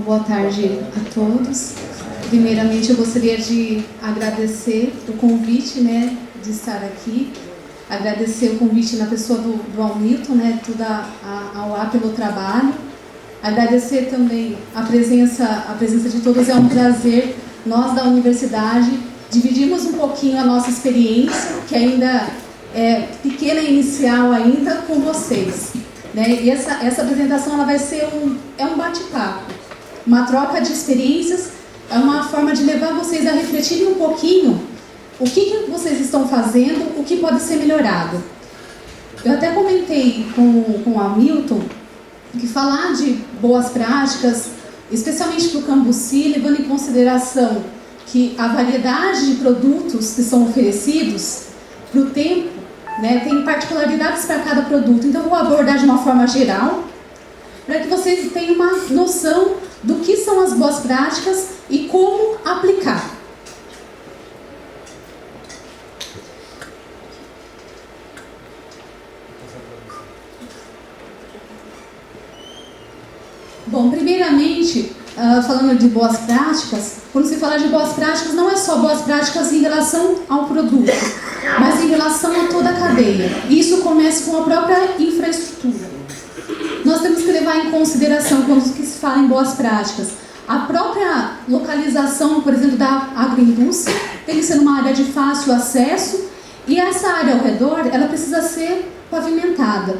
Boa tarde a todos. Primeiramente, eu gostaria de agradecer o convite, de estar aqui. Agradecer o convite na pessoa do Hamilton, toda a UA pelo trabalho. Agradecer também a presença de todos. É um prazer, nós da universidade, dividirmos um pouquinho a nossa experiência, que ainda é pequena e inicial ainda, com vocês. E essa apresentação ela vai ser um bate-papo, uma troca de experiências, é uma forma de levar vocês a refletirem um pouquinho o que vocês estão fazendo, o que pode ser melhorado. Eu até comentei com o Hamilton que falar de boas práticas, especialmente para o Cambuci, levando em consideração que a variedade de produtos que são oferecidos para o tempo, tem particularidades para cada produto. Então, eu vou abordar de uma forma geral, para que vocês tenham uma noção do que são as boas práticas e como aplicar. Bom, primeiramente, falando de boas práticas, quando se fala de boas práticas, não é só boas práticas em relação ao produto, mas em relação a toda a cadeia. Isso começa com a própria infraestrutura. Nós temos que levar em consideração, quando se fala em boas práticas, a própria localização, por exemplo, da agroindústria, tem que ser uma área de fácil acesso, e essa área ao redor, ela precisa ser pavimentada.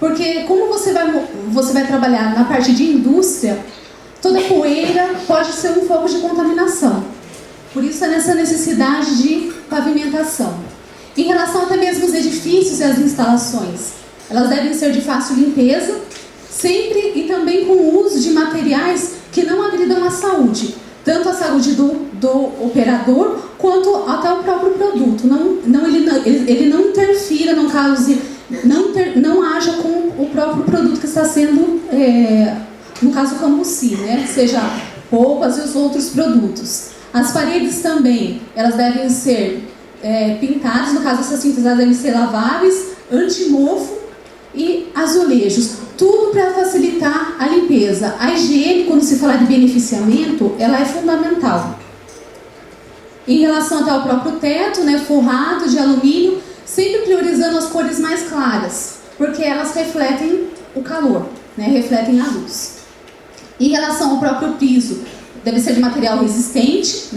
Porque como você vai trabalhar na parte de indústria, toda poeira pode ser um foco de contaminação. Por isso é nessa necessidade de pavimentação. Em relação até mesmo aos edifícios e às instalações, elas devem ser de fácil limpeza, sempre e também com o uso de materiais que não agridam a saúde, tanto a saúde do operador quanto até o próprio produto. Ele não interfira, não cause, não haja com o próprio produto que está sendo, no caso o Cambuci, seja roupas e os outros produtos. As paredes também, elas devem ser pintadas, no caso essas tintas devem ser laváveis, antimofo e azulejos, tudo para facilitar a limpeza. A higiene, quando se fala de beneficiamento, ela é fundamental. Em relação até ao próprio teto, forrado de alumínio, sempre priorizando as cores mais claras, porque elas refletem o calor, refletem a luz. Em relação ao próprio piso, deve ser de material resistente,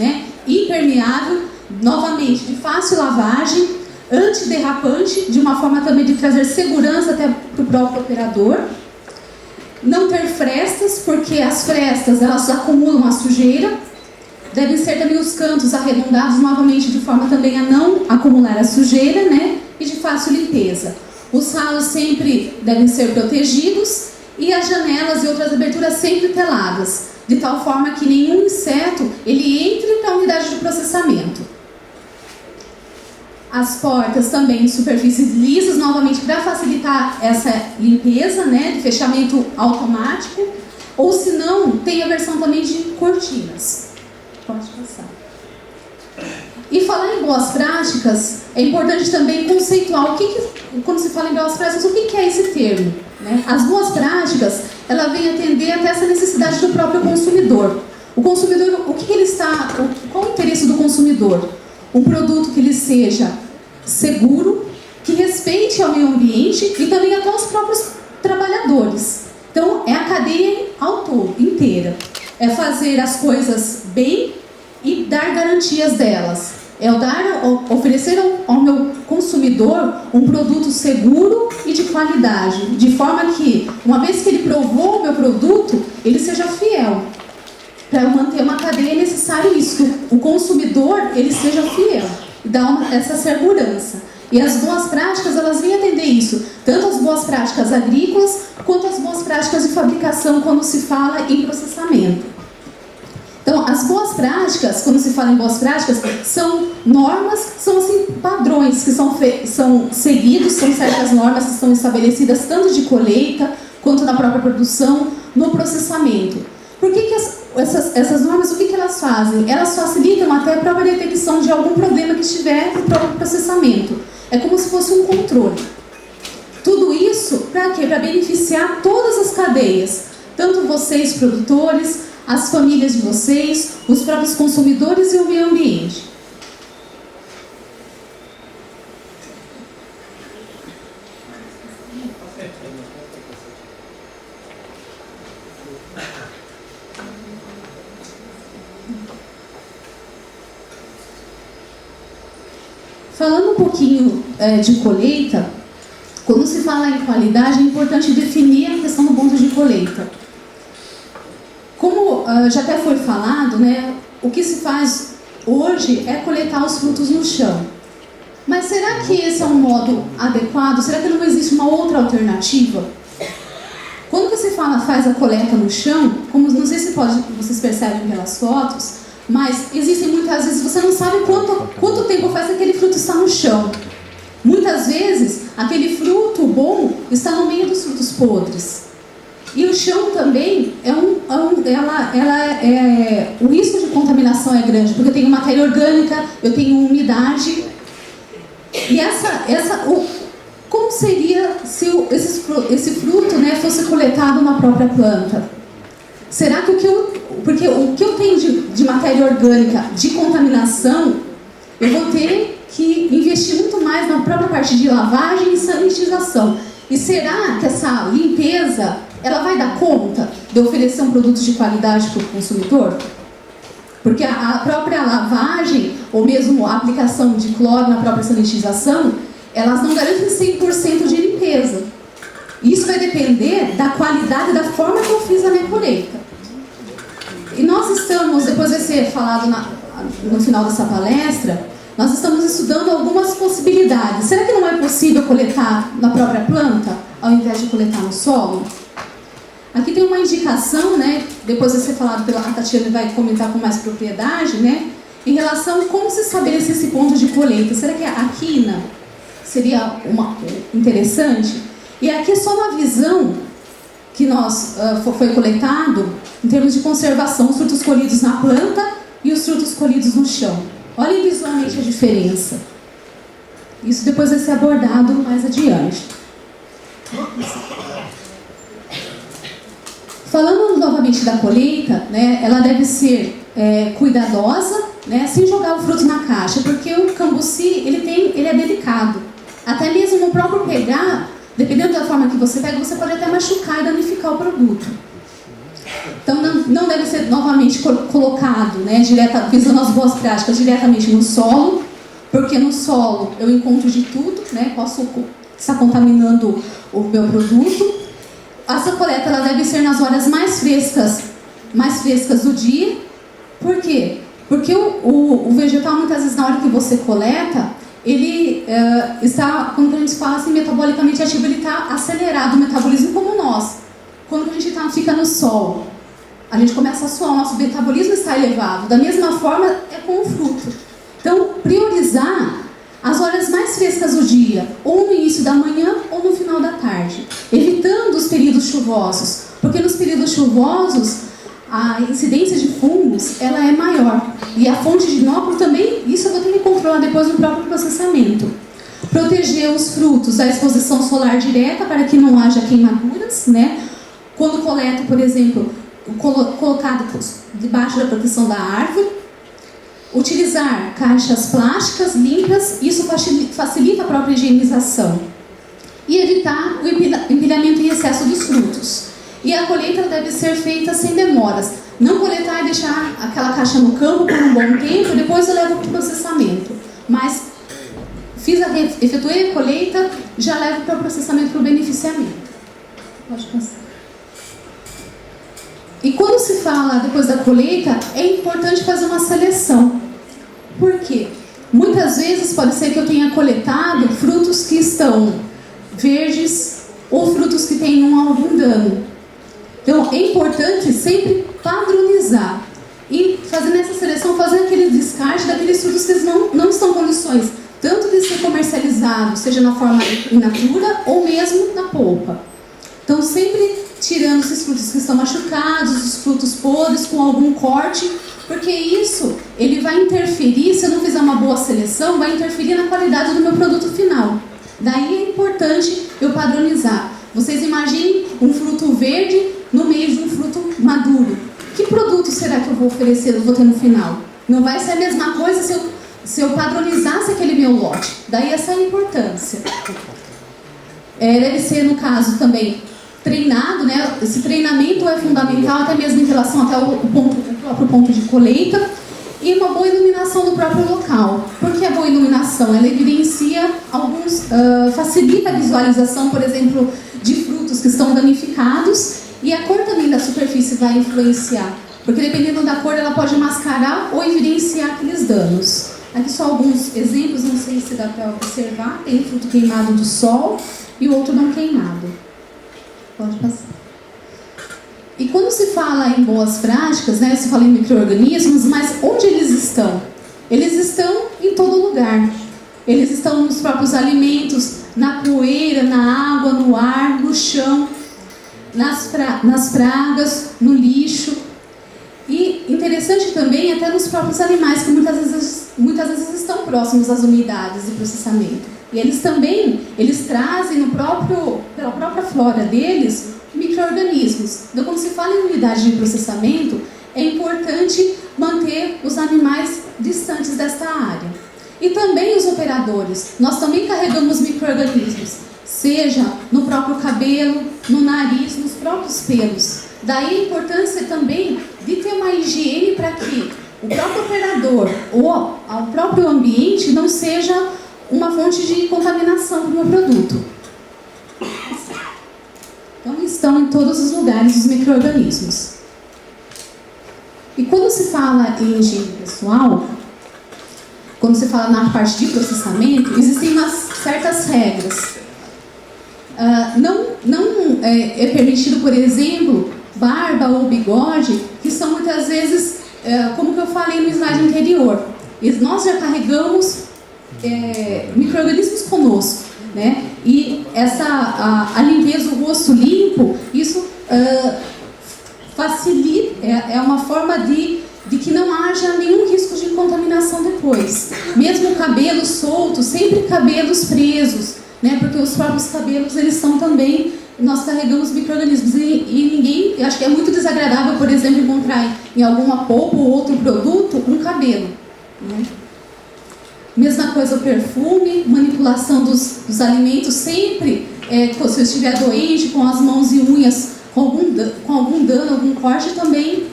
impermeável, novamente de fácil lavagem, antiderrapante, de uma forma também de trazer segurança até para o próprio operador. Não ter frestas, porque as frestas elas acumulam a sujeira. Devem ser também os cantos arredondados, novamente de forma também a não acumular a sujeira, e de fácil limpeza. Os ralos sempre devem ser protegidos e as janelas e outras aberturas sempre teladas, de tal forma que nenhum inseto ele entre para a unidade de processamento. As portas também em superfícies lisas, novamente para facilitar essa limpeza, de fechamento automático, ou se não, tem a versão também de cortinas. Pode passar. E falar em boas práticas, é importante também conceituar quando se fala em boas práticas, o que é esse termo? As boas práticas, ela vem atender até essa necessidade do próprio consumidor. O consumidor, qual o interesse do consumidor? Um produto que ele seja seguro, que respeite ao meio ambiente e também até os próprios trabalhadores. Então, é a cadeia ao todo, inteira. É fazer as coisas bem e dar garantias delas. É oferecer ao meu consumidor um produto seguro e de qualidade, de forma que, uma vez que ele provou o meu produto, ele seja fiel. Para manter uma cadeia é necessário isso, que o consumidor ele seja fiel e dar essa segurança. E as boas práticas, elas vêm atender isso, tanto as boas práticas agrícolas, quanto as boas práticas de fabricação, quando se fala em processamento. Então, as boas práticas, quando se fala em boas práticas, são normas, são assim, padrões que são seguidos, são certas normas que são estabelecidas tanto de colheita, quanto na própria produção, no processamento. Por que essas normas, o que elas fazem? Elas facilitam até a própria detecção de algum problema que estiver no próprio processamento. É como se fosse um controle. Tudo isso para quê? Para beneficiar todas as cadeias, tanto vocês produtores, as famílias de vocês, os próprios consumidores e o meio ambiente. Falando um pouquinho de colheita, quando se fala em qualidade, é importante definir a questão do ponto de colheita. Como já até foi falado, né, o que se faz hoje é coletar os frutos no chão. Mas será que esse é um modo adequado? Será que não existe uma outra alternativa? Quando você faz a coleta no chão, como não sei se vocês percebem pelas fotos, mas existem muitas vezes, você não sabe quanto tempo faz que aquele fruto está no chão. Muitas vezes, aquele fruto bom está no meio dos frutos podres. E o chão também, o risco de contaminação é grande, porque eu tenho matéria orgânica, eu tenho umidade. E como seria se esse fruto, né, fosse coletado na própria planta? Será que porque o que eu tenho de matéria orgânica, de contaminação, eu vou ter que investir muito mais na própria parte de lavagem e sanitização. E será que essa limpeza, ela vai dar conta de oferecer um produto de qualidade para o consumidor? Porque a própria lavagem, ou mesmo a aplicação de cloro na própria sanitização, elas não garantem 100% de limpeza. Isso vai depender da qualidade, da forma que eu fiz a minha colheita. E nós estamos, depois vai ser falado no final dessa palestra, nós estamos estudando algumas possibilidades. Será que não é possível coletar na própria planta, ao invés de coletar no solo? Aqui tem uma indicação, né, depois vai ser falado pela Tatiana e vai comentar com mais propriedade, né, em relação a como se estabelece esse ponto de colheita. Será que a quina seria interessante? E aqui é só uma visão que foi coletado em termos de conservação, os frutos colhidos na planta e os frutos colhidos no chão. Olhem visualmente a diferença. Isso depois vai ser abordado mais adiante. Falando novamente da colheita, né, ela deve ser cuidadosa, né, sem jogar o fruto na caixa, porque o cambuci ele é delicado. Até mesmo no próprio pegar, dependendo da forma que você pega, você pode até machucar e danificar o produto. Então não deve ser novamente colocado, né, visando as boas práticas, diretamente no solo, porque no solo eu encontro de tudo, né, posso estar contaminando o meu produto. Essa coleta ela deve ser nas horas mais frescas do dia. Por quê? Porque o vegetal, muitas vezes, na hora que você coleta, ele está, quando a gente fala assim, metabolicamente ativo, ele está acelerado, o metabolismo como nós. Quando a gente fica no sol, a gente começa a suar, o nosso metabolismo está elevado. Da mesma forma é com o fruto. Então, priorizar as horas mais frescas do dia, ou no início da manhã ou no final da tarde, evitando os períodos chuvosos, porque nos períodos chuvosos a incidência de fungos ela é maior, e a fonte de inóculo também, isso eu vou ter que controlar depois no próprio processamento. Proteger os frutos da exposição solar direta para que não haja queimaduras, né? Quando coleto, por exemplo, colocado debaixo da proteção da árvore. Utilizar caixas plásticas limpas, isso facilita a própria higienização. E evitar o empilhamento em excesso dos frutos. E a colheita deve ser feita sem demoras. Não coletar e deixar aquela caixa no campo por um bom tempo, depois eu levo para o processamento. Mas efetuei a colheita, já levo para o processamento, para o beneficiamento. Pode passar. E quando se fala depois da colheita, é importante fazer uma seleção. Por quê? Muitas vezes pode ser que eu tenha coletado frutos que estão verdes ou frutos que tenham algum dano. Então é importante sempre padronizar e fazer nessa seleção, fazer aquele descarte daqueles frutos que não estão em condições tanto de ser comercializado, seja na forma in natura ou mesmo na polpa. Então sempre tirando esses frutos que estão machucados, os frutos podres com algum corte, porque isso ele vai interferir, se eu não fizer uma boa seleção, vai interferir na qualidade do meu produto final. Daí é importante eu padronizar. Vocês imaginem um fruto verde no meio de um fruto maduro. Que produto será que eu vou oferecer, eu vou ter no final? Não vai ser a mesma coisa se eu padronizasse aquele meu lote. Daí essa é a importância. Deve ser, no caso, também treinado, né? Esse treinamento é fundamental, até mesmo em relação até o próprio ponto de colheita, e uma boa iluminação do próprio local. Por que a boa iluminação? Ela evidencia facilita a visualização, por exemplo, de frutos que estão danificados, e a cor também da superfície vai influenciar, porque dependendo da cor ela pode mascarar ou evidenciar aqueles danos. Aqui só alguns exemplos, não sei se dá para observar. Tem fruto queimado do sol e o outro não queimado. Pode passar. E quando se fala em boas práticas, né, se fala em micro-organismos, mas onde eles estão? Eles estão em todo lugar. Eles estão nos próprios alimentos, na poeira, na água, no ar, no chão, nas pragas, no lixo. E interessante também até nos próprios animais, que muitas vezes estão próximos às unidades de processamento. E eles também, trazem pela própria flora deles, micro-organismos. Então, quando se fala em unidade de processamento, é importante manter os animais distantes desta área. E também os operadores. Nós também carregamos micro-organismos, seja no próprio cabelo, no nariz, nos próprios pelos. Daí a importância também de ter uma higiene para que o próprio operador ou o próprio ambiente não seja uma fonte de contaminação para o meu produto. Então estão em todos os lugares os micro-organismos. E quando se fala em higiene pessoal, quando se fala na parte de processamento, existem certas regras. Não é permitido, por exemplo, barba ou bigode, que são muitas vezes, como que eu falei no slide anterior, nós já carregamos micro-organismos conosco, né? E a limpeza, o rosto limpo, isso facilita, é uma forma de que não haja nenhum risco de contaminação depois. Mesmo o cabelo solto, sempre cabelos presos, né? Porque os próprios cabelos, eles são também, nós carregamos micro-organismos e ninguém, eu acho que é muito desagradável, por exemplo, encontrar em alguma polpa ou outro produto um cabelo, né? Mesma coisa o perfume, manipulação dos alimentos, sempre, se eu estiver doente, com as mãos e unhas, com algum dano, algum corte, também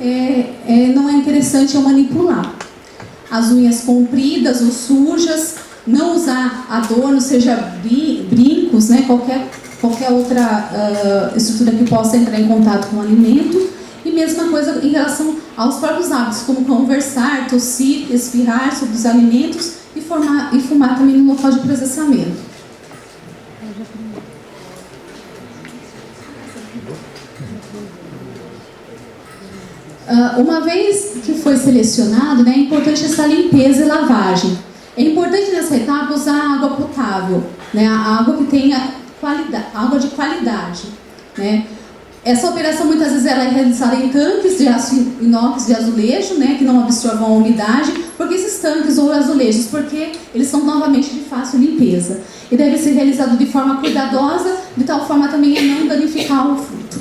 não é interessante eu manipular. As unhas compridas ou sujas, não usar adorno, seja brincos, né, qualquer outra estrutura que possa entrar em contato com o alimento. E mesma coisa em relação aos próprios hábitos, como conversar, tossir, espirrar sobre os alimentos e fumar também no local de processamento. Uma vez que foi selecionado, né, é importante essa limpeza e lavagem. É importante nessa etapa usar água potável, né, a água que tenha água de qualidade, né. Essa operação muitas vezes ela é realizada em tanques de aço inox de azulejo, né, que não absorvam a umidade. Por que esses tanques ou azulejos? Porque eles são novamente de fácil limpeza. E deve ser realizado de forma cuidadosa, de tal forma também a não danificar o fruto.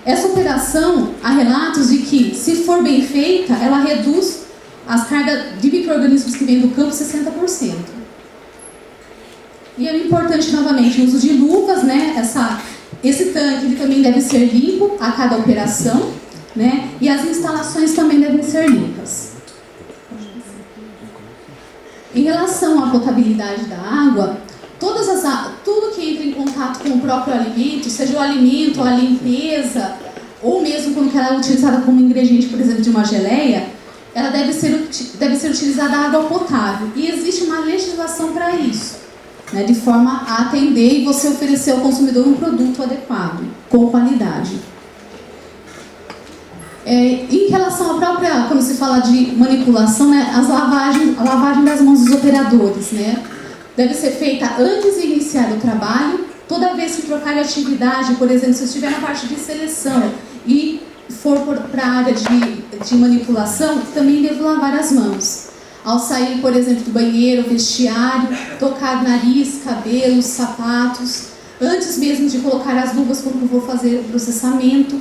Essa operação, há relatos de que, se for bem feita, ela reduz as cargas de micro-organismos que vêm do campo 60%. E é importante, novamente, o uso de luvas, né? Esse tanque ele também deve ser limpo a cada operação, né? E as instalações também devem ser limpas. Em relação à potabilidade da água, tudo que entra em contato com o próprio alimento, seja o alimento, a limpeza, ou mesmo quando ela é utilizada como ingrediente, por exemplo, de uma geleia, ela deve ser utilizada água potável. E existe uma legislação para isso, né, de forma a atender e você oferecer ao consumidor um produto adequado, com qualidade. Em relação à própria, quando se fala de manipulação, né, a lavagem das mãos dos operadores, né, deve ser feita antes de iniciar o trabalho. Toda vez que trocar de atividade, por exemplo, se eu estiver na parte de seleção e for para a área de manipulação, também devo lavar as mãos. Ao sair, por exemplo, do banheiro, vestiário, tocar nariz, cabelos, sapatos, antes mesmo de colocar as luvas quando eu vou fazer o processamento.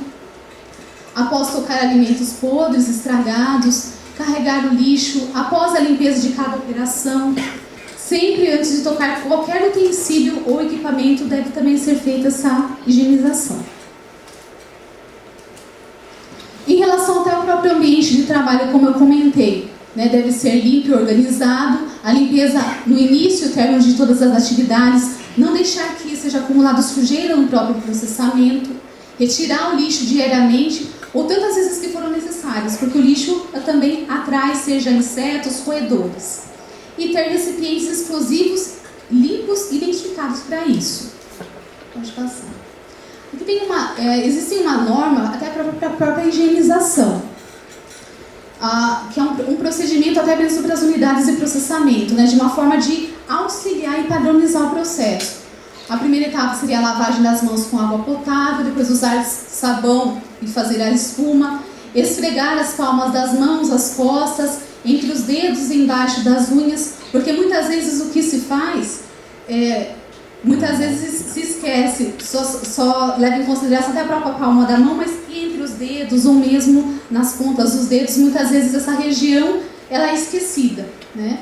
após tocar alimentos podres, estragados, carregar o lixo, após a limpeza de cada operação. Sempre antes de tocar qualquer utensílio ou equipamento, deve também ser feita essa higienização. Em relação até ao próprio ambiente de trabalho, como eu comentei, né, deve ser limpo e organizado, a limpeza no início e término de todas as atividades, não deixar que seja acumulado sujeira no próprio processamento, retirar o lixo diariamente ou tantas vezes que foram necessárias, porque o lixo também atrai, seja insetos, roedores. E ter recipientes explosivos limpos e identificados para isso. Pode passar. Aqui tem existe uma norma até para a própria higienização, que é um procedimento até mesmo para as unidades de processamento, né, de uma forma de auxiliar e padronizar o processo. A primeira etapa seria a lavagem das mãos com água potável, depois usar sabão e fazer a espuma, esfregar as palmas das mãos, as costas, entre os dedos e embaixo das unhas, porque muitas vezes o que se faz, muitas vezes se esquece, só leva em consideração até a própria palma da mão, mas entre os dedos ou mesmo nas pontas dos dedos, muitas vezes essa região ela é esquecida, né?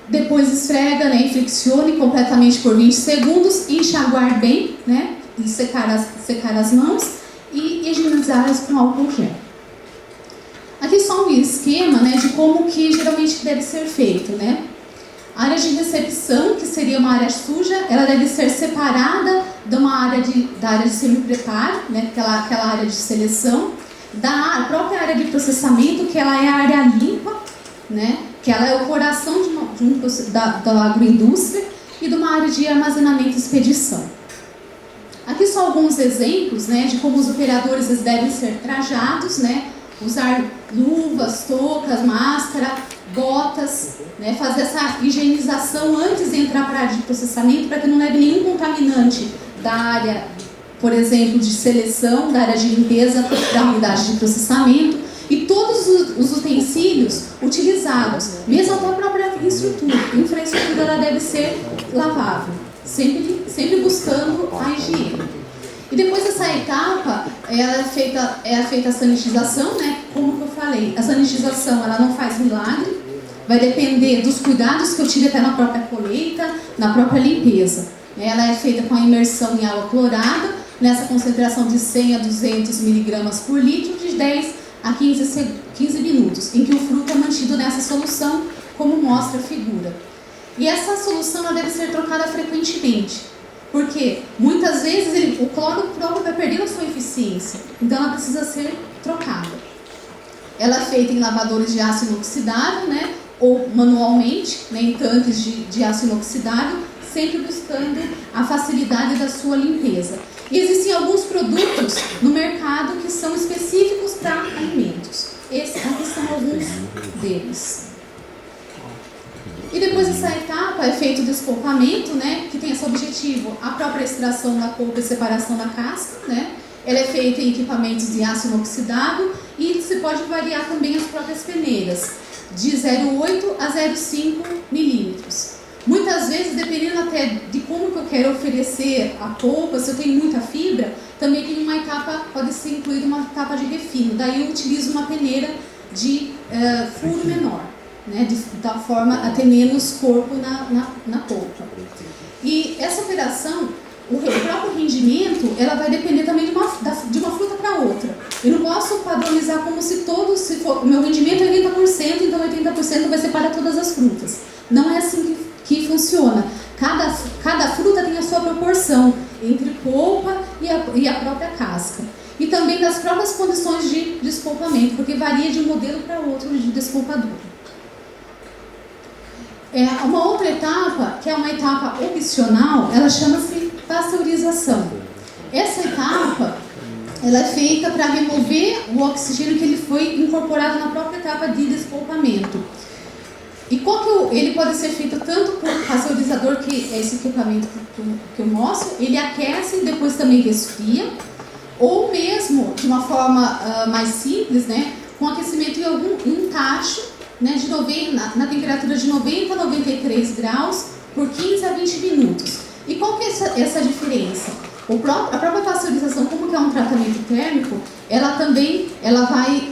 Depois esfrega, né, e flexione completamente por 20 segundos, enxaguar bem, né, e secar as mãos e higienizá-las com álcool gel. Aqui só um esquema, né, de como que geralmente deve ser feito, né? A área de recepção, que seria uma área suja, ela deve ser separada da área de semi-preparo, né, aquela área de seleção, da própria área de processamento, que ela é a área limpa, né, que ela é o coração da agroindústria, e de uma área de armazenamento e expedição. Aqui só alguns exemplos, né, de como os operadores eles devem ser trajados, né, usar luvas, toucas, máscara, botas, né, fazer essa higienização antes de entrar para a área de processamento, para que não leve nenhum contaminante da área, por exemplo, de seleção, da área de limpeza da unidade de processamento, e todos os utensílios utilizados, mesmo até a própria infraestrutura ela deve ser lavável, sempre buscando a higiene. E depois dessa etapa, é feita a sanitização, né? Como que eu falei, a sanitização ela não faz milagre, vai depender dos cuidados que eu tive até na própria colheita, na própria limpeza. Ela é feita com a imersão em água clorada, nessa concentração de 100 a 200 miligramas por litro, de 10 a 15 minutos, em que o fruto é mantido nessa solução, como mostra a figura. E essa solução ela deve ser trocada frequentemente, porque muitas vezes o cloro próprio vai perdendo a sua eficiência, então ela precisa ser trocada. Ela é feita em lavadores de aço inoxidável, né, ou manualmente, né, em tanques de aço inoxidável, sempre buscando a facilidade da sua limpeza. E existem alguns produtos no mercado que são específicos para alimentos. Aqui são alguns deles. E depois dessa etapa é feito o despolpamento, né, que tem esse objetivo, a própria extração da polpa e separação da casca, né. Ela é feita em equipamentos de aço inoxidável e se pode variar também as próprias peneiras, de 0,8 a 0,5 milímetros. Muitas vezes, dependendo até de como que eu quero oferecer a polpa, se eu tenho muita fibra, também tem uma etapa, pode ser incluída uma etapa de refino. Daí eu utilizo uma peneira de furo menor, né, da forma a ter menos corpo na polpa. E essa operação, o próprio rendimento, ela vai depender também de uma fruta para outra. Eu não posso padronizar como se o meu rendimento é 80%, então 80% vai ser para todas as frutas. Não é assim que funciona. Cada fruta tem a sua proporção entre polpa e a própria casca. E também das próprias condições de despolpamento, porque varia de um modelo para outro de despolpadura. Uma outra etapa, que é uma etapa opcional, ela chama-se pasteurização. Essa etapa ela é feita para remover o oxigênio que ele foi incorporado na própria etapa de despolpamento. E ele pode ser feito tanto por pasteurizador, que é esse equipamento que eu mostro, ele aquece e depois também resfria, ou mesmo de uma forma mais simples, né, com aquecimento em um tacho, né, na temperatura de 90 a 93 graus por 15 a 20 minutos. E qual que é essa diferença? A própria pasteurização, como que é um tratamento térmico, ela vai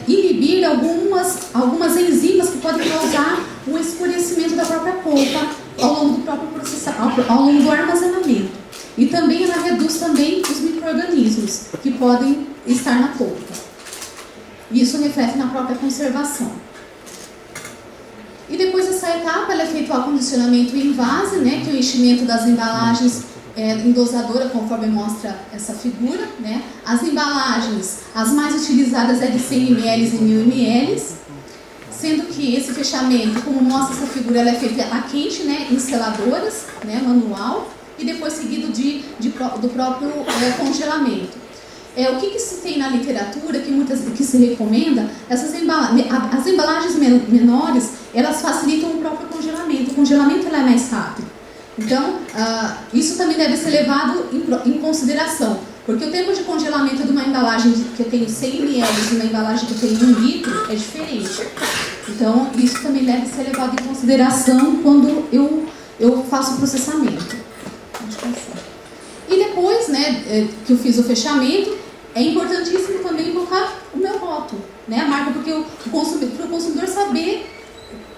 inibir algumas enzimas que podem causar o escurecimento da própria polpa ao longo do próprio processo, ao longo do armazenamento. E também ela reduz também os micro-organismos que podem estar na polpa. Isso reflete na própria conservação. E depois dessa etapa, ela é feito o acondicionamento em vase, né, que é o enchimento das embalagens em dosadora, conforme mostra essa figura, né. As embalagens, as mais utilizadas é de 100 ml e 1000 ml, sendo que esse fechamento, como mostra essa figura, ela é feita a quente, né, em seladoras, né, manual, e depois seguido do próprio congelamento. O que se tem na literatura, que se recomenda, as embalagens menores, elas facilitam o próprio congelamento. O congelamento é mais rápido. Então, isso também deve ser levado em consideração, porque o tempo de congelamento de uma embalagem que eu tenho 100 ml e uma embalagem que eu tenho 1 litro é diferente. Então, isso também deve ser levado em consideração quando eu faço o processamento. E depois, né, que eu fiz o fechamento, é importantíssimo também colocar o meu rótulo, né, a marca, porque para o consumidor saber,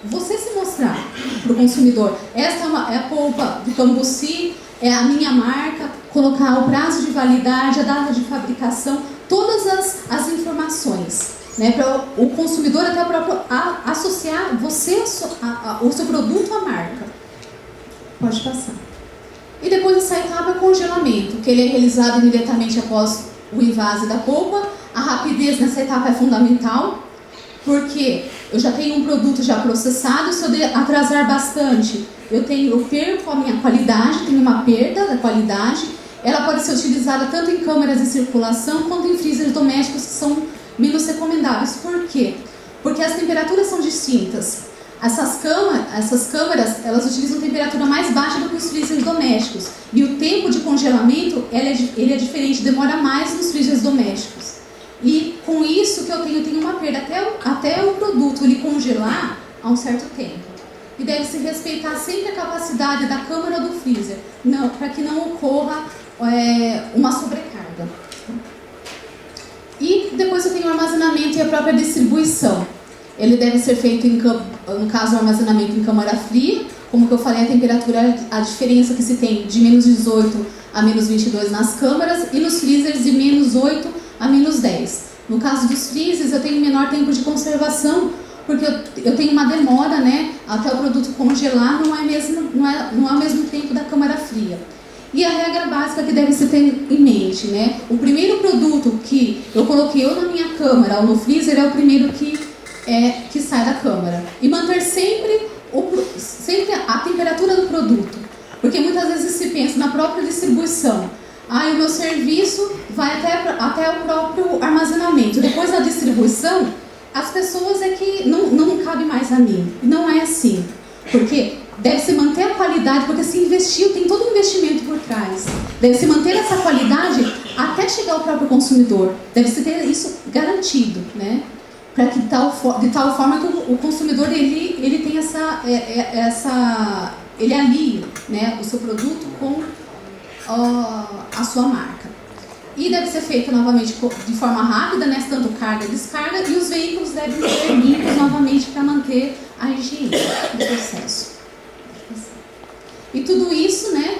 você se mostrar para o consumidor. Essa é a polpa do Cambuci, é a minha marca, colocar o prazo de validade, a data de fabricação, todas as informações, né, para o consumidor até próprio associar você, o seu produto à marca. Pode passar. E depois dessa etapa, o congelamento, que ele é realizado imediatamente após o invase da polpa. A rapidez nessa etapa é fundamental, porque eu já tenho um produto já processado. Se eu atrasar bastante, eu perco a minha qualidade, tenho uma perda da qualidade. Ela pode ser utilizada tanto em câmeras de circulação quanto em freezers domésticos, que são menos recomendáveis. Por quê? Porque as temperaturas são distintas. Essas câmeras, elas utilizam temperatura mais baixa do que os freezers domésticos. E o tempo de congelamento, ele é diferente, demora mais nos freezers domésticos. E com isso que eu tenho uma perda até o produto ele congelar a um certo tempo. E deve-se respeitar sempre a capacidade da câmara ou do freezer, para que não ocorra uma sobrecarga. E depois eu tenho o armazenamento e a própria distribuição. Ele deve ser feito, no caso, o armazenamento em câmara fria. Como que eu falei, a temperatura, a diferença que se tem de menos 18 a menos 22 nas câmaras, e nos freezers de menos 8 a menos 10. No caso dos freezers, eu tenho menor tempo de conservação, porque eu tenho uma demora, né, até o produto congelar, não é o mesmo tempo da câmara fria. E a regra básica que deve se ter em mente, né, o primeiro produto que eu coloquei ou na minha câmara ou no freezer é o primeiro que sai da câmara. E manter sempre a temperatura do produto. Porque muitas vezes se pensa na própria distribuição. O meu serviço vai até o próprio armazenamento. Depois da distribuição, as pessoas que não cabe mais a mim. Não é assim. Porque deve-se manter a qualidade, porque se investiu, tem todo um investimento por trás. Deve-se manter essa qualidade até chegar ao próprio consumidor. Deve-se ter isso garantido, né? Para que de tal forma que o consumidor ele tem ele alie, né, o seu produto com a sua marca. E deve ser feito novamente de forma rápida, né, tanto carga e descarga, e os veículos devem ser limpos novamente para manter a higiene do processo. E tudo isso, né,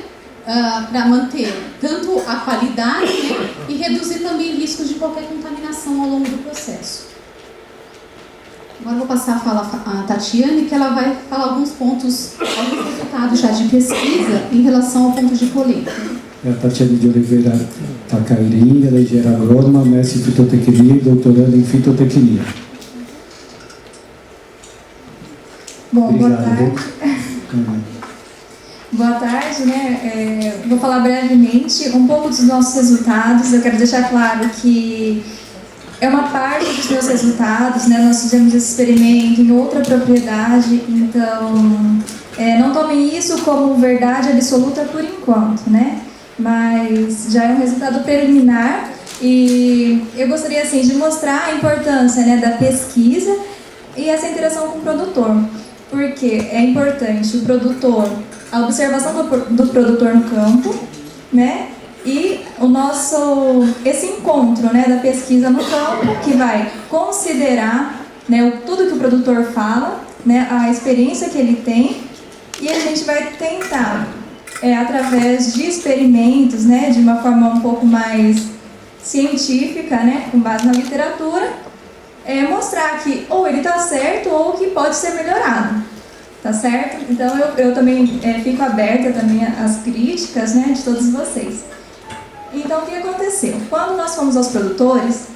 para manter tanto a qualidade, né, e reduzir também riscos de qualquer contaminação ao longo do processo. Agora eu vou passar a fala a Tatiane, que ela vai falar alguns resultados já de pesquisa em relação ao ponto de colheita. É a Tatiane de Oliveira Tacairim, ela é engenheira agrônoma, mestre em fitotecnia e doutoranda em fitotecnia. Bom, obrigado. Boa tarde. Boa tarde, né? Vou falar brevemente um pouco dos nossos resultados. Eu quero deixar claro que é uma parte dos meus resultados, né? Nós fizemos esse experimento em outra propriedade, então não tomem isso como verdade absoluta por enquanto, né? Mas já é um resultado preliminar e eu gostaria assim de mostrar a importância, né, da pesquisa e essa interação com o produtor, porque é importante o produtor, a observação do produtor no campo, né? E esse encontro, né, da pesquisa no campo, que vai considerar, né, tudo que o produtor fala, né, a experiência que ele tem, e a gente vai tentar, através de experimentos, né, de uma forma um pouco mais científica, né, com base na literatura, mostrar que ou ele está certo ou que pode ser melhorado, tá certo? Então eu também fico aberta também às críticas, né, de todos vocês. Então o que aconteceu? Quando nós fomos aos produtores,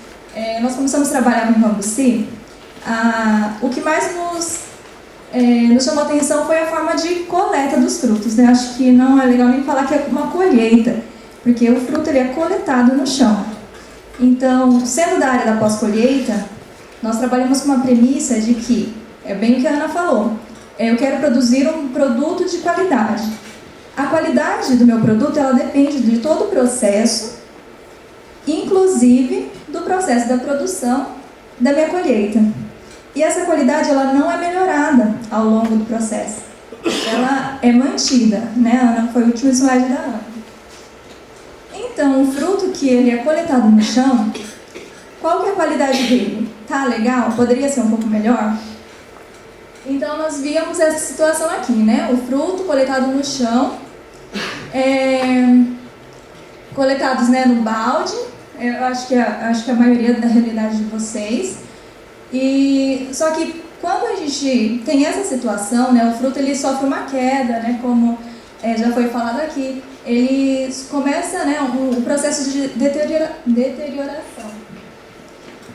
nós começamos a trabalhar com o cambuci, o que mais nos chamou a atenção foi a forma de coleta dos frutos, né? Acho que não é legal nem falar que é uma colheita, porque o fruto ele é coletado no chão. Então, sendo da área da pós-colheita, nós trabalhamos com uma premissa de que, é bem o que a Ana falou, eu quero produzir um produto de qualidade. A qualidade do meu produto, ela depende de todo o processo, inclusive do processo da produção da minha colheita. E essa qualidade, ela não é melhorada ao longo do processo. Ela é mantida, né, Ana? Foi o último slide da Ana. Então, o fruto que ele é coletado no chão, qual que é a qualidade dele? Tá legal? Poderia ser um pouco melhor? Então, nós víamos essa situação aqui, né? O fruto coletado no chão, coletados, né, no balde, eu acho que a maioria da realidade de vocês. E só que quando a gente tem essa situação, né, o fruto ele sofre uma queda, né, como já foi falado aqui, ele começa, né, o processo de deterioração.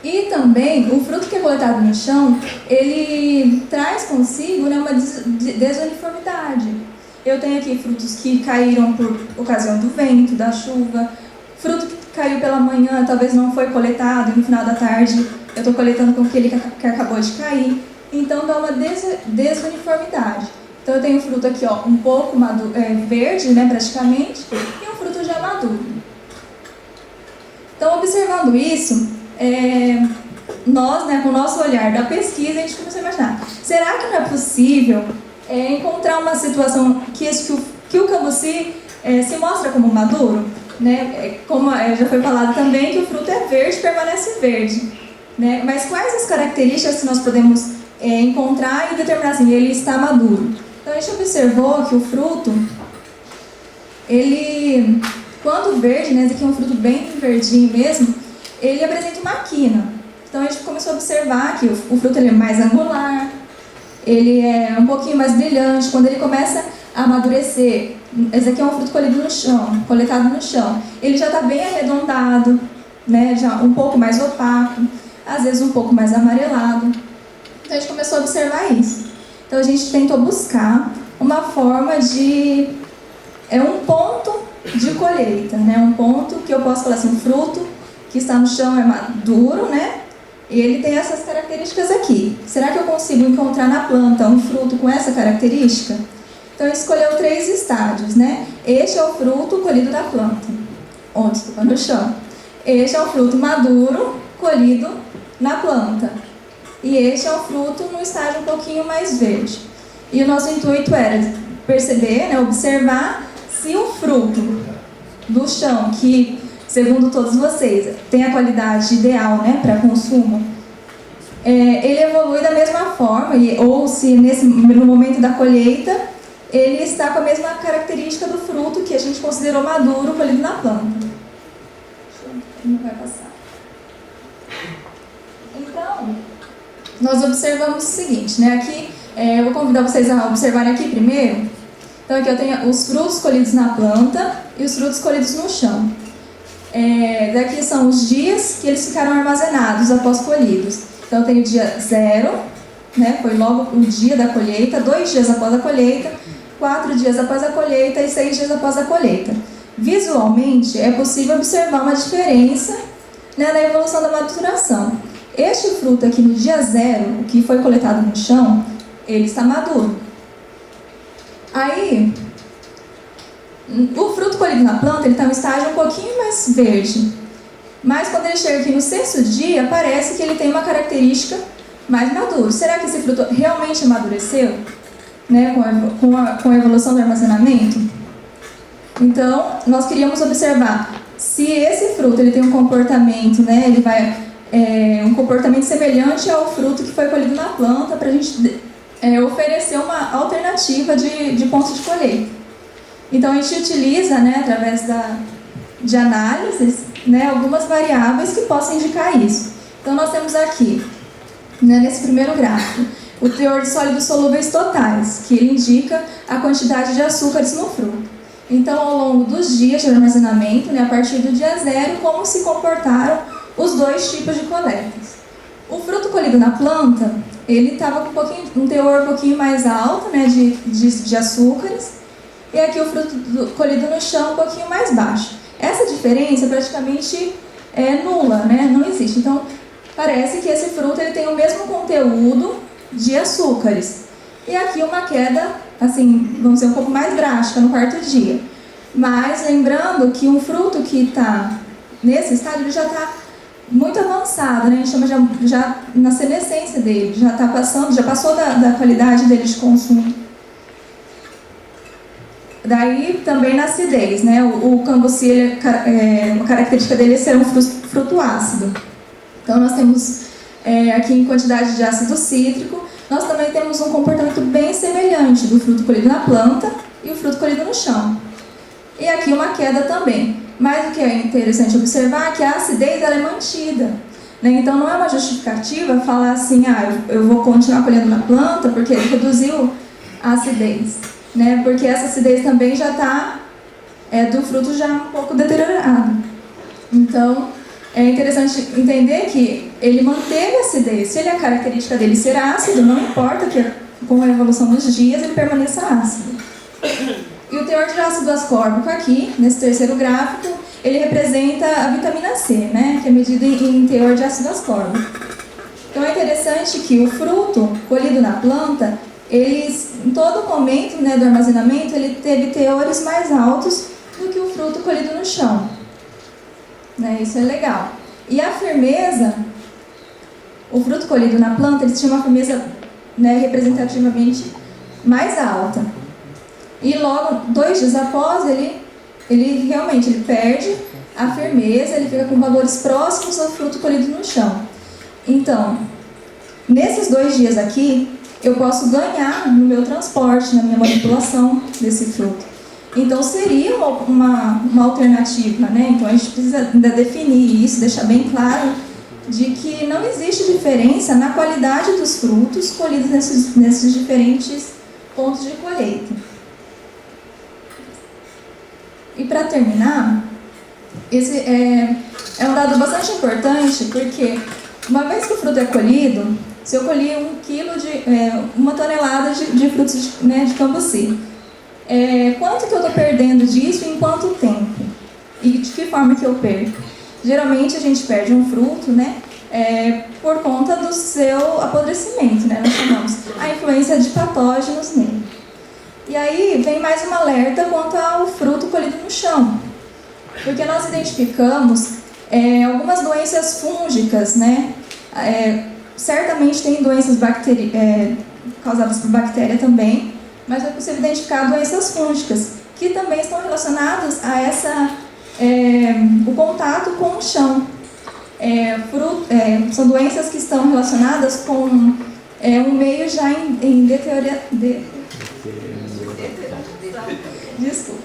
E também o fruto que é coletado no chão, ele traz consigo, né, uma desuniformidade. Eu tenho aqui frutos que caíram por ocasião do vento, da chuva, fruto que caiu pela manhã, talvez não foi coletado, e no final da tarde eu estou coletando com aquele que acabou de cair. Então dá uma desuniformidade. Então eu tenho fruto aqui, ó, um pouco maduro, verde, né, praticamente, e um fruto já maduro. Então, observando isso, nós, né, com o nosso olhar da pesquisa, a gente começou a imaginar, será que não é possível encontrar uma situação que o cambuci se mostra como maduro? Né? Como já foi falado também, que o fruto é verde, permanece verde. Né? Mas quais as características que nós podemos encontrar e determinar assim, ele está maduro? Então a gente observou que o fruto, ele, quando verde, né, esse aqui é um fruto bem verdinho mesmo, ele apresenta uma quina. Então a gente começou a observar que o fruto ele é mais angular, ele é um pouquinho mais brilhante. Quando ele começa a amadurecer, esse aqui é um fruto coletado no chão, ele já está bem arredondado, né, já um pouco mais opaco, às vezes um pouco mais amarelado. Então a gente começou a observar isso. Então a gente tentou buscar uma forma de... um ponto de colheita, né? Um ponto que eu posso falar assim, um fruto que está no chão é maduro, né? E ele tem essas características aqui. Será que eu consigo encontrar na planta um fruto com essa característica? Então, ele escolheu 3 estágios, né? Este é o fruto colhido da planta, onde está no chão. Este é o fruto maduro, colhido na planta. E este é o fruto no estágio um pouquinho mais verde. E o nosso intuito era perceber, né, observar se o fruto do chão, que, segundo todos vocês, tem a qualidade ideal, né, para consumo, ele evolui da mesma forma, ou se no momento da colheita, ele está com a mesma característica do fruto que a gente considerou maduro, colhido na planta. Não vai passar. Então, nós observamos o seguinte, né? Aqui, eu vou convidar vocês a observarem aqui primeiro. Então, aqui eu tenho os frutos colhidos na planta e os frutos colhidos no chão. Daqui são os dias que eles ficaram armazenados após colhidos. Então, eu tenho dia 0, né? Foi logo o dia da colheita, 2 dias após a colheita, 4 dias após a colheita e 6 dias após a colheita. Visualmente, é possível observar uma diferença, né, na evolução da maturação. Este fruto aqui no dia 0, que foi coletado no chão, ele está maduro. Aí, o fruto colhido na planta, ele está em um estágio um pouquinho mais verde. Mas quando ele chega aqui no 6º dia, parece que ele tem uma característica mais madura. Será que esse fruto realmente amadureceu, né, com a evolução do armazenamento? Então, nós queríamos observar se esse fruto ele tem um comportamento, né, ele vai um comportamento semelhante ao fruto que foi colhido na planta, para a gente oferecer uma alternativa de ponto de colheita. Então, a gente utiliza, né, através de análises, né, algumas variáveis que possam indicar isso. Então, nós temos aqui, né, nesse primeiro gráfico, o teor de sólidos solúveis totais, que ele indica a quantidade de açúcares no fruto. Então, ao longo dos dias de armazenamento, né, a partir do dia 0, como se comportaram os dois tipos de coletas. O fruto colhido na planta, ele estava com um teor um pouquinho mais alto, né, de açúcares, e aqui o fruto colhido no chão um pouquinho mais baixo. Essa diferença praticamente é nula, né, não existe. Então, parece que esse fruto ele tem o mesmo conteúdo de açúcares. E aqui uma queda, assim, vamos dizer, um pouco mais drástica no quarto dia. Mas lembrando que um fruto que está nesse estágio, ele já está muito avançado, né? A gente chama já na senescência dele, já está passando, já passou da qualidade dele de consumo. Daí também na acidez, né? O cambuci, uma característica dele é ser um fruto ácido. Então nós temos aqui em quantidade de ácido cítrico, nós também temos um comportamento bem semelhante do fruto colhido na planta e o fruto colhido no chão. E aqui uma queda também. Mas o que é interessante observar é que a acidez ela é mantida, né? Então não é uma justificativa falar assim, eu vou continuar colhendo na planta porque ele reduziu a acidez, né? Porque essa acidez também já está do fruto já um pouco deteriorado. Então é interessante entender que ele manteve a acidez. Se ele é a característica dele ser ácido, não importa que com a evolução dos dias ele permaneça ácido. E o teor de ácido ascórbico aqui, nesse terceiro gráfico, ele representa a vitamina C, né, que é medida em teor de ácido ascórbico. Então é interessante que o fruto colhido na planta, em todo momento, né, do armazenamento, ele teve teores mais altos do que o fruto colhido no chão. Né, isso é legal. E a firmeza, o fruto colhido na planta, ele tinha uma firmeza, né, representativamente mais alta. E logo, 2 dias após, ele realmente perde a firmeza, ele fica com valores próximos ao fruto colhido no chão. Então, nesses 2 dias aqui, eu posso ganhar no meu transporte, na minha manipulação desse fruto. Então, seria uma alternativa, né? Então, a gente precisa ainda definir isso, deixar bem claro de que não existe diferença na qualidade dos frutos colhidos nesses diferentes pontos de colheita. E para terminar, esse é um dado bastante importante, porque uma vez que o fruto é colhido, se eu colhi 1 quilo uma tonelada de frutos de cambuci, quanto que eu estou perdendo disso e em quanto tempo? E de que forma que eu perco? Geralmente a gente perde um fruto, né, por conta do seu apodrecimento, né, nós chamamos a influência de patógenos nele. E aí vem mais um alerta quanto ao fruto colhido no chão, porque nós identificamos algumas doenças fúngicas, né? Certamente tem doenças causadas por bactéria também, mas é possível identificar doenças fúngicas que também estão relacionadas a o contato com o chão. São doenças que estão relacionadas com um meio já em deterioração. Desculpa.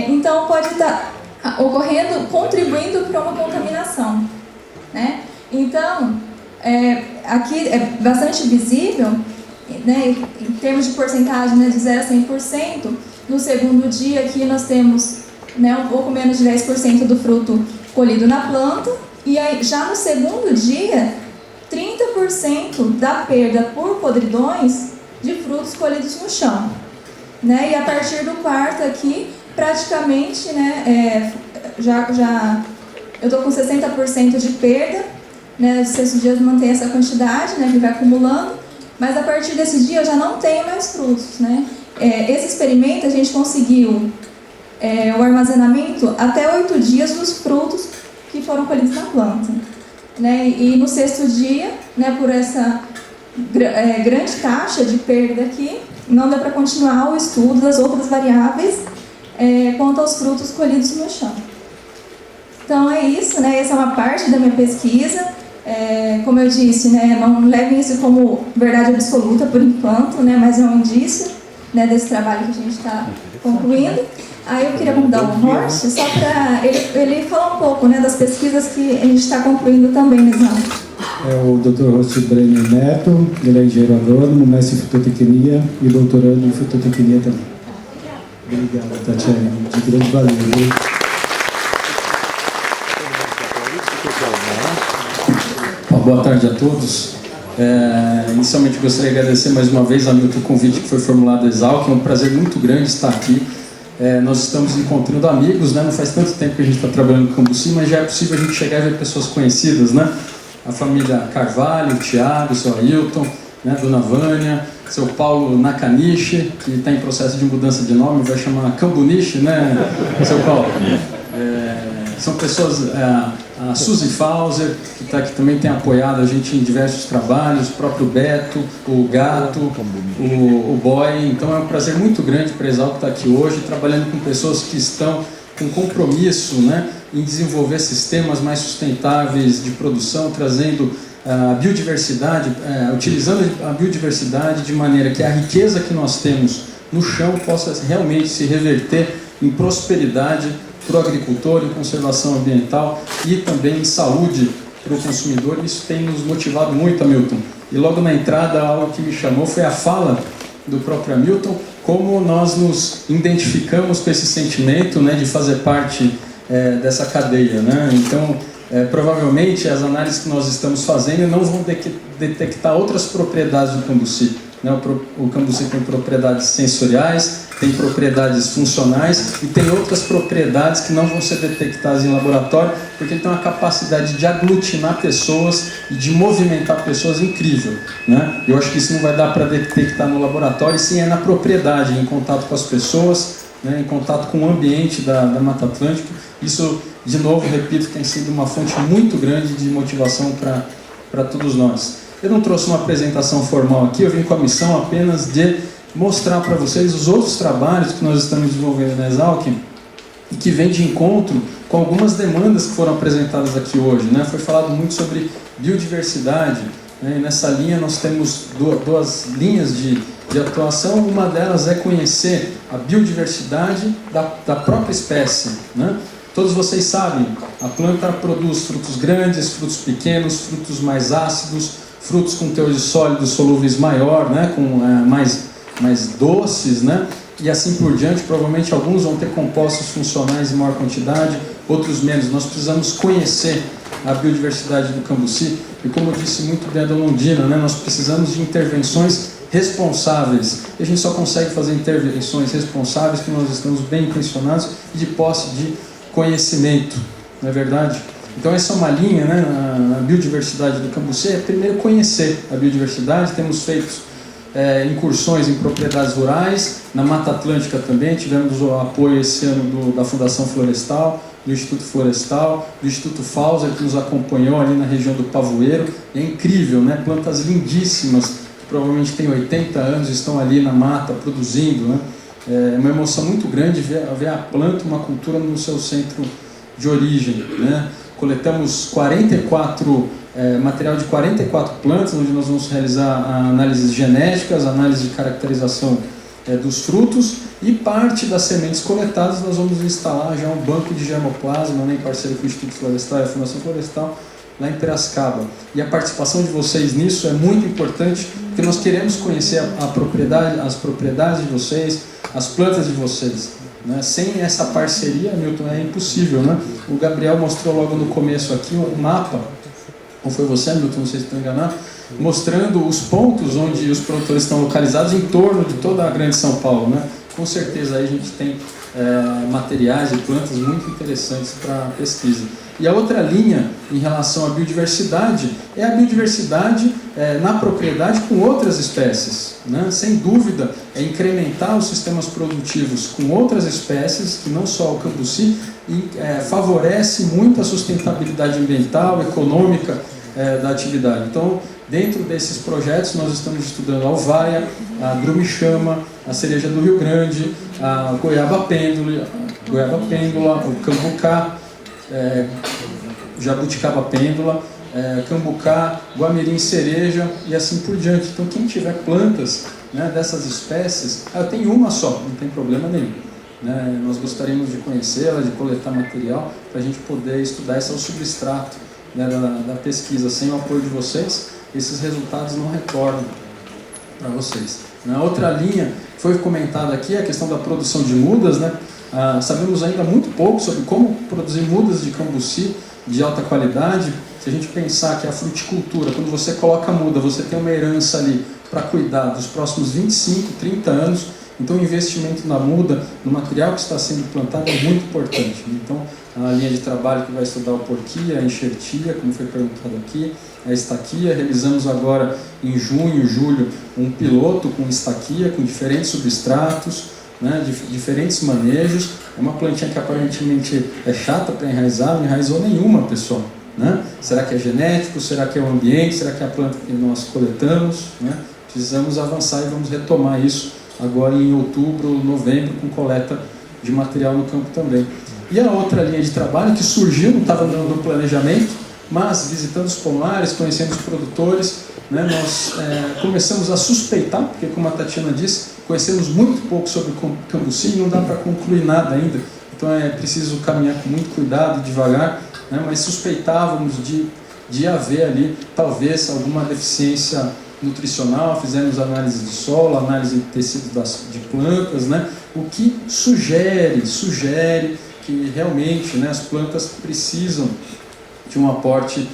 Então pode estar ocorrendo, contribuindo para uma contaminação, né? Então, aqui é bastante visível, né, em termos de porcentagem, né, de 0 a 100%. No segundo dia aqui nós temos, né, um pouco menos de 10% do fruto colhido na planta, e aí, já no segundo dia, 30% da perda por podridões de frutos colhidos no chão. Né? E a partir do quarto aqui, praticamente, né, eu estou com 60% de perda, né, os 6 dias mantém essa quantidade, né, que vai acumulando, mas a partir desse dia eu já não tenho mais frutos. Né? Esse experimento a gente conseguiu o armazenamento até 8 dias dos frutos que foram colhidos na planta. Né? E no 6º dia, né, por essa grande taxa de perda aqui, não dá para continuar o estudo das outras variáveis quanto aos frutos colhidos no chão. Então é isso, né? Essa é uma parte da minha pesquisa. Como eu disse, né? Não levem isso como verdade absoluta por enquanto, né? Mas é um indício, né, desse trabalho que a gente está concluindo. Aí eu queria convidar o Horst só para ele falar um pouco, né, das pesquisas que a gente está concluindo também nesse ano. É o Dr. Horst Brenner Neto, ele é engenheiro agrônomo, mestre em fitotecnia e doutorando em fitotecnia também. Obrigado, Tatiana, de grande valor. Boa tarde a todos. Inicialmente gostaria de agradecer mais uma vez a Milton o convite que foi formulado a Exalc. É um prazer muito grande estar aqui. Nós estamos encontrando amigos, né? Não faz tanto tempo que a gente está trabalhando no Cambuci, mas já é possível a gente chegar e ver pessoas conhecidas, né? A família Carvalho, o Thiago, o seu Ailton, né? Dona Vânia, seu Paulo Nakanishi, que está em processo de mudança de nome, vai chamar Cambunishi, né, seu Paulo? São pessoas, a Suzy Fauser, que está aqui também, tem apoiado a gente em diversos trabalhos, o próprio Beto, o Gato, o Boy. Então é um prazer muito grande para a Exalc estar aqui hoje, trabalhando com pessoas que estão com compromisso, né, em desenvolver sistemas mais sustentáveis de produção, trazendo a biodiversidade, utilizando a biodiversidade de maneira que a riqueza que nós temos no chão possa realmente se reverter em prosperidade para o agricultor, em conservação ambiental e também em saúde para o consumidor. Isso tem nos motivado muito, Hamilton. E logo na entrada, algo que me chamou foi a fala do próprio Hamilton, como nós nos identificamos com esse sentimento, né, de fazer parte dessa cadeia, né? Então, provavelmente as análises que nós estamos fazendo não vão detectar outras propriedades do cambuci. Né? O cambuci tem propriedades sensoriais, tem propriedades funcionais e tem outras propriedades que não vão ser detectadas em laboratório, porque ele tem uma capacidade de aglutinar pessoas e de movimentar pessoas incrível, né? Eu acho que isso não vai dar para detectar no laboratório, e sim é na propriedade, em contato com as pessoas, né? Em contato com o ambiente da Mata Atlântica. Isso, de novo, repito, tem sido uma fonte muito grande de motivação para todos nós. Eu não trouxe uma apresentação formal aqui, eu vim com a missão apenas de mostrar para vocês os outros trabalhos que nós estamos desenvolvendo na Exalc e que vem de encontro com algumas demandas que foram apresentadas aqui hoje, né? Foi falado muito sobre biodiversidade, né? E nessa linha nós temos duas linhas de atuação. Uma delas é conhecer a biodiversidade da própria espécie, né? Todos vocês sabem, a planta produz frutos grandes, frutos pequenos, frutos mais ácidos, frutos com teor de sólidos solúveis maior, né? Com mais doces, né? E assim por diante. Provavelmente alguns vão ter compostos funcionais em maior quantidade, outros menos. Nós precisamos conhecer a biodiversidade do cambuci e, como disse muito bem a Dona Ondina, né? Nós precisamos de intervenções responsáveis. E a gente só consegue fazer intervenções responsáveis que nós estamos bem intencionados e de posse de conhecimento, não é verdade? Então essa é uma linha, né? A biodiversidade do cambuci é primeiro conhecer a biodiversidade. Temos feito incursões em propriedades rurais, na Mata Atlântica também, tivemos o apoio esse ano da Fundação Florestal, do Instituto Florestal, do Instituto Fauser, que nos acompanhou ali na região do Pavoeiro. E é incrível, né? Plantas lindíssimas, que provavelmente têm 80 anos, estão ali na mata produzindo, né? É uma emoção muito grande ver a planta, uma cultura no seu centro de origem, né? Coletamos material de 44 plantas, onde nós vamos realizar análises genéticas, análise de caracterização dos frutos, e parte das sementes coletadas nós vamos instalar já um banco de germoplasma, né, em parceria com o Instituto Florestal e a Fundação Florestal, lá em Piracicaba. E a participação de vocês nisso é muito importante, porque nós queremos conhecer as propriedades de vocês, as plantas de vocês, né? Sem essa parceria, Milton, é impossível, né? O Gabriel mostrou logo no começo aqui um mapa, ou foi você, Milton, não sei se estou enganado, mostrando os pontos onde os produtores estão localizados em torno de toda a grande São Paulo, né? Com certeza aí a gente tem materiais e plantas muito interessantes para pesquisa. E a outra linha em relação à biodiversidade é a biodiversidade na propriedade com outras espécies, né? Sem dúvida, é incrementar os sistemas produtivos com outras espécies, que não só o cambuci, e favorece muito a sustentabilidade ambiental, econômica da atividade. Então, dentro desses projetos, nós estamos estudando a alvaia, a drumichama, a cereja do Rio Grande, a goiaba pêndula, o cambucá, jabuticaba pêndula, cambucá, guamirim cereja e assim por diante. Então quem tiver plantas, né, dessas espécies, tem uma só, não tem problema nenhum, né? Nós gostaríamos de conhecê-la, de coletar material para a gente poder estudar. Esse é o substrato, né, da pesquisa. Sem o apoio de vocês, esses resultados não retornam para vocês. Na outra linha, foi comentada aqui a questão da produção de mudas, né? Sabemos ainda muito pouco sobre como produzir mudas de cambuci de alta qualidade. Se a gente pensar que a fruticultura, quando você coloca a muda, você tem uma herança ali para cuidar dos próximos 25, 30 anos, então o investimento na muda, no material que está sendo plantado é muito importante. Então a linha de trabalho que vai estudar o porquia, a enxertia, como foi perguntado aqui, a estaquia. Realizamos agora em junho, julho, um piloto com estaquia, com diferentes substratos, né, diferentes manejos. É uma plantinha que aparentemente é chata para enraizar, não enraizou nenhuma, pessoal, né? Será que é genético? Será que é o ambiente? Será que é a planta que nós coletamos, né? Precisamos avançar e vamos retomar isso agora em outubro, novembro, com coleta de material no campo também. E a outra linha de trabalho que surgiu, não estava no planejamento, mas visitando os pomares, conhecendo os produtores, né, nós começamos a suspeitar, porque como a Tatiana disse, conhecemos muito pouco sobre o cambuci e não dá para concluir nada ainda, então é preciso caminhar com muito cuidado e devagar, né, mas suspeitávamos de haver ali talvez alguma deficiência nutricional. Fizemos análise de solo, análise de tecidos de plantas, né, o que sugere que realmente, né, as plantas precisam de um aporte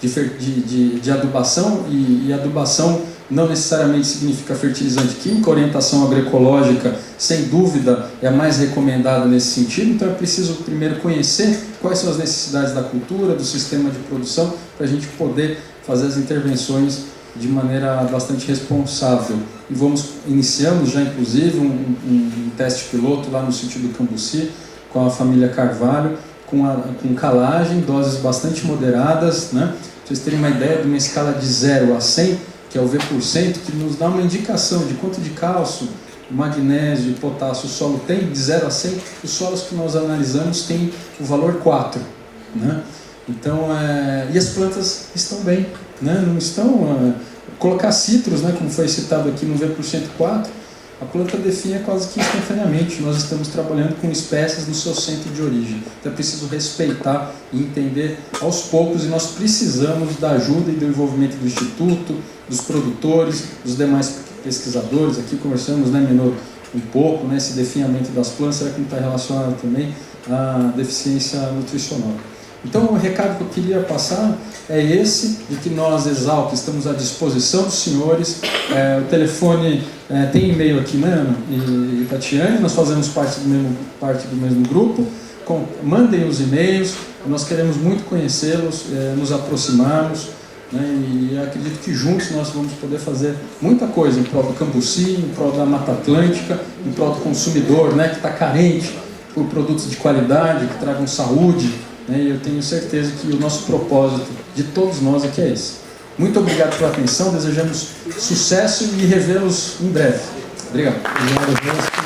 de adubação, e adubação não necessariamente significa fertilizante químico. A orientação agroecológica, sem dúvida, é a mais recomendada nesse sentido. Então é preciso primeiro conhecer quais são as necessidades da cultura, do sistema de produção, para a gente poder fazer as intervenções de maneira bastante responsável. E iniciamos já inclusive um teste piloto lá no sítio do Cambuci, com a família Carvalho, com calagem, doses bastante moderadas, né? Para vocês terem uma ideia de uma escala de 0 a 100, que é o V%, que nos dá uma indicação de quanto de cálcio, magnésio e potássio o solo tem. De 0 a 100, os solos que nós analisamos têm o valor 4, né? Então, e as plantas estão bem, né? Não estão... colocar citros, né, como foi citado aqui no V% 4, a planta definha quase que instantaneamente. Nós estamos trabalhando com espécies no seu centro de origem. Então é preciso respeitar e entender aos poucos, e nós precisamos da ajuda e do envolvimento do Instituto, dos produtores, dos demais pesquisadores. Aqui conversamos, né, Minoro, um pouco, né, esse definhamento das plantas, será que não está relacionado também à deficiência nutricional? Então o recado que eu queria passar é esse, de que nós, Exalc, estamos à disposição dos senhores. O telefone, tem e-mail aqui, né, Ana e Tatiane, nós fazemos parte do mesmo grupo. Mandem os e-mails, nós queremos muito conhecê-los, nos aproximarmos, né, e acredito que juntos nós vamos poder fazer muita coisa em prol do Cambuci, em prol da Mata Atlântica, em prol do consumidor, né, que está carente por produtos de qualidade, que tragam saúde. E eu tenho certeza que o nosso propósito de todos nós aqui é esse. Muito obrigado pela atenção, desejamos sucesso e revê-los em breve. Obrigado. Obrigado.